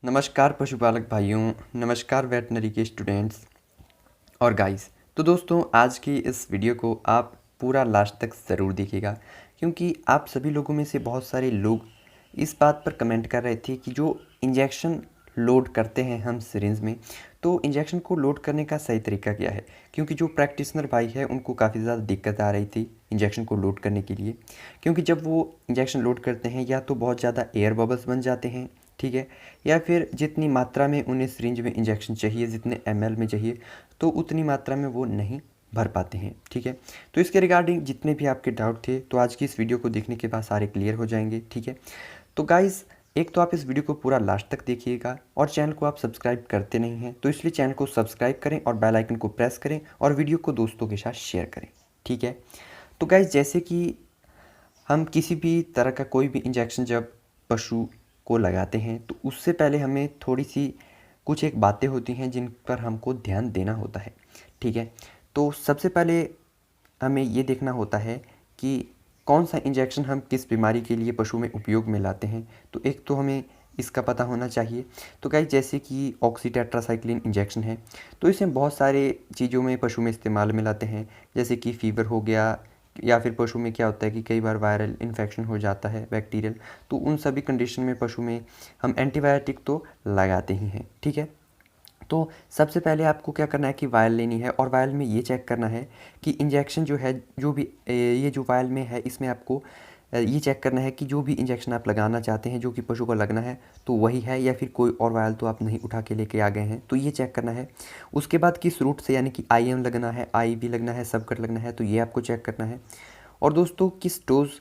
नमस्कार पशुपालक भाइयों, नमस्कार वेटनरी के स्टूडेंट्स और गाइस। तो दोस्तों, आज की इस वीडियो को आप पूरा लास्ट तक ज़रूर देखिएगा, क्योंकि आप सभी लोगों में से बहुत सारे लोग इस बात पर कमेंट कर रहे थे कि जो इंजेक्शन लोड करते हैं हम सिरिंज में, तो इंजेक्शन को लोड करने का सही तरीका क्या है। क्योंकि जो प्रैक्टिशनर भाई है उनको काफ़ी ज़्यादा दिक्कत आ रही थी इंजेक्शन को लोड करने के लिए, क्योंकि जब वो इंजेक्शन लोड करते हैं या तो बहुत ज़्यादा एयर बबल्स बन जाते हैं, ठीक है, या फिर जितनी मात्रा में उन्हें सिरिंज में इंजेक्शन चाहिए, जितने ml में चाहिए, तो उतनी मात्रा में वो नहीं भर पाते हैं, ठीक है। तो इसके रिगार्डिंग जितने भी आपके डाउट थे, तो आज की इस वीडियो को देखने के बाद सारे क्लियर हो जाएंगे, ठीक है। तो गाइज़, एक तो आप इस वीडियो को पूरा लास्ट तक देखिएगा, और चैनल को आप सब्सक्राइब करते नहीं हैं तो इसलिए चैनल को सब्सक्राइब करें और बेल आइकन को प्रेस करें और वीडियो को दोस्तों के साथ शेयर करें, ठीक है। तो गाइज़, जैसे कि हम किसी भी तरह का कोई भी इंजेक्शन जब पशु को लगाते हैं, तो उससे पहले हमें थोड़ी सी कुछ एक बातें होती हैं जिन पर हमको ध्यान देना होता है, ठीक है। तो सबसे पहले हमें ये देखना होता है कि कौन सा इंजेक्शन हम किस बीमारी के लिए पशु में उपयोग में लाते हैं। तो एक तो हमें इसका पता होना चाहिए। तो गाइस, जैसे कि ऑक्सीटेट्रासाइक्लिन इंजेक्शन है, तो इसे हम बहुत सारे चीज़ों में पशु में इस्तेमाल में लाते हैं, जैसे कि फ़ीवर हो गया, या फिर पशु में क्या होता है कि कई बार वायरल इन्फेक्शन हो जाता है, बैक्टीरियल, तो उन सभी कंडीशन में पशु में हम एंटीबायोटिक तो लगाते ही हैं, ठीक है। तो सबसे पहले आपको क्या करना है कि वायल लेनी है, और वायल में ये चेक करना है कि इंजेक्शन जो है, जो भी ये जो वायल में है, इसमें आपको ये चेक करना है कि जो भी इंजेक्शन आप लगाना चाहते हैं, जो कि पशु को लगना है, तो वही है या फिर कोई और वायल तो आप नहीं उठा के लेके आ गए हैं, तो ये चेक करना है। उसके बाद किस रूट से, यानी कि IM लगना है, IV लगना है, सबकट लगना है, तो ये आपको चेक करना है। और दोस्तों, किस डोज़,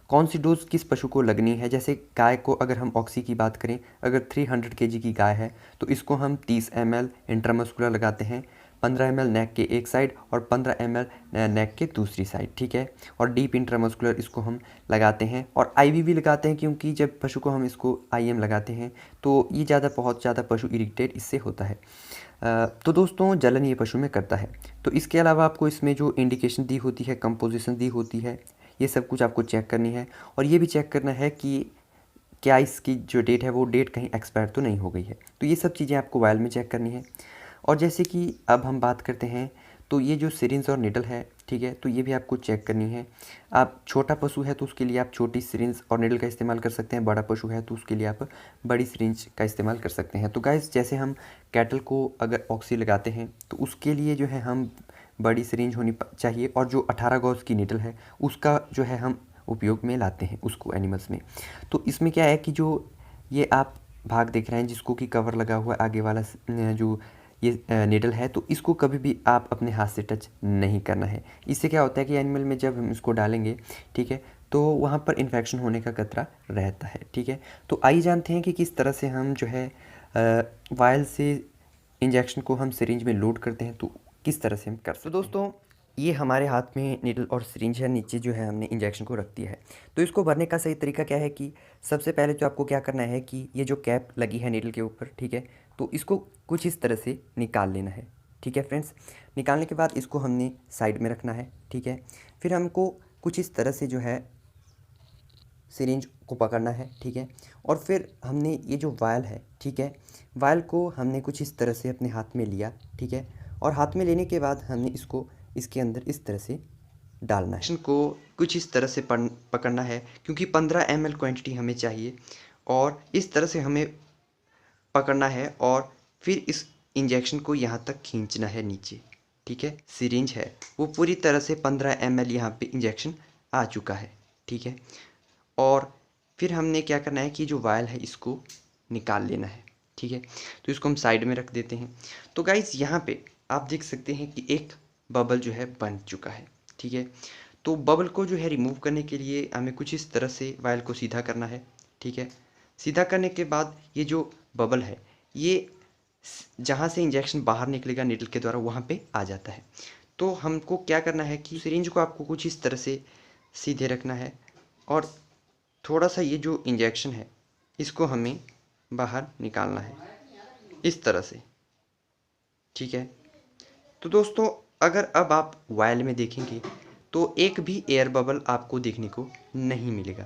कौन सी डोज़ किस पशु को लगनी है। जैसे गाय को अगर हम ऑक्सी की बात करें, अगर 300 kg की गाय है, तो इसको हम 30 ml इंट्रामस्कुलर लगाते हैं, 15 ml नेक के एक साइड और 15 ml नेक के दूसरी साइड, ठीक है। और डीप इंट्रामस्कुलर इसको हम लगाते हैं, और IV भी लगाते हैं, क्योंकि जब पशु को हम इसको IM लगाते हैं तो ये बहुत ज़्यादा पशु इरिटेट इससे होता है। तो दोस्तों, जलन ये पशु में करता है। तो इसके अलावा आपको इसमें जो इंडिकेशन दी होती है, कंपोजिशन दी होती है, ये सब कुछ आपको चेक करनी है। और ये भी चेक करना है कि क्या इसकी जो डेट है वो डेट कहीं एक्सपायर तो नहीं हो गई है। तो ये सब चीज़ें आपको वायल में चेक करनी है। और जैसे कि अब हम बात करते हैं, तो ये जो सिरिंज और निडल है, ठीक है, तो ये भी आपको चेक करनी है। आप छोटा पशु है तो उसके लिए आप छोटी सिरिंज और निडल का इस्तेमाल कर सकते हैं, बड़ा पशु है तो उसके लिए आप बड़ी सिरिंज का इस्तेमाल कर सकते हैं। तो गाइस, जैसे हम कैटल को अगर ऑक्सी लगाते हैं, तो उसके लिए जो है हम बड़ी सिरिंज होनी चाहिए, और जो 18 गॉज की निडल है उसका जो है हम उपयोग में लाते हैं उसको एनिमल्स में। तो इसमें क्या है कि जो ये आप भाग देख रहे हैं जिसको कि कवर लगा हुआ है आगे वाला, जो ये निडल है, तो इसको कभी भी आप अपने हाथ से टच नहीं करना है। इससे क्या होता है कि एनिमल में जब हम इसको डालेंगे, ठीक है, तो वहाँ पर इन्फेक्शन होने का खतरा रहता है, ठीक है। तो आइए जानते हैं कि किस तरह से हम जो है वायल से इंजेक्शन को हम सिरिंज में लोड करते हैं, तो किस तरह से हम कर सकते हैं। तो दोस्तों, ये हमारे हाथ में नीडल और सिरिंज है, नीचे जो है हमने इंजेक्शन को रख दिया है। तो इसको भरने का सही तरीका क्या है कि सबसे पहले तो आपको क्या करना है कि ये जो कैप लगी है नीडल के ऊपर, ठीक है, तो इसको कुछ इस तरह से निकाल लेना है, ठीक है फ्रेंड्स। निकालने के बाद इसको हमने साइड में रखना है, ठीक है। फिर हमको कुछ इस तरह से जो है सिरिंज को पकड़ना है, ठीक है। और फिर हमने ये जो वायल है, ठीक है, वायल को हमने कुछ इस तरह से अपने हाथ में लिया, ठीक है। और हाथ में लेने के बाद हमने इसको इसके अंदर इस तरह से डालना है। को कुछ इस तरह से पकड़ना है, क्योंकि 15 ml क्वांटिटी हमें चाहिए, और इस तरह से हमें पकड़ना है, और फिर इस इंजेक्शन को यहाँ तक खींचना है नीचे, ठीक है। सिरिंज है वो पूरी तरह से 15 ml यहाँ पे इंजेक्शन आ चुका है, ठीक है। और फिर हमने क्या करना है कि जो वायल है इसको निकाल लेना है, ठीक है। तो इसको हम साइड में रख देते हैं। तो गाइस, यहाँ पे आप देख सकते हैं कि एक बबल जो है बन चुका है, ठीक है। तो बबल को जो है रिमूव करने के लिए हमें कुछ इस तरह से वायल को सीधा करना है, ठीक है। सीधा करने के बाद ये जो बबल है, ये जहाँ से इंजेक्शन बाहर निकलेगा नीडल के द्वारा, वहाँ पे आ जाता है। तो हमको क्या करना है कि सिरिंज को आपको कुछ इस तरह से सीधे रखना है, और थोड़ा सा ये जो इंजेक्शन है इसको हमें बाहर निकालना है इस तरह से, ठीक है। तो दोस्तों, अगर अब आप वायल में देखेंगे तो एक भी एयर बबल आपको देखने को नहीं मिलेगा।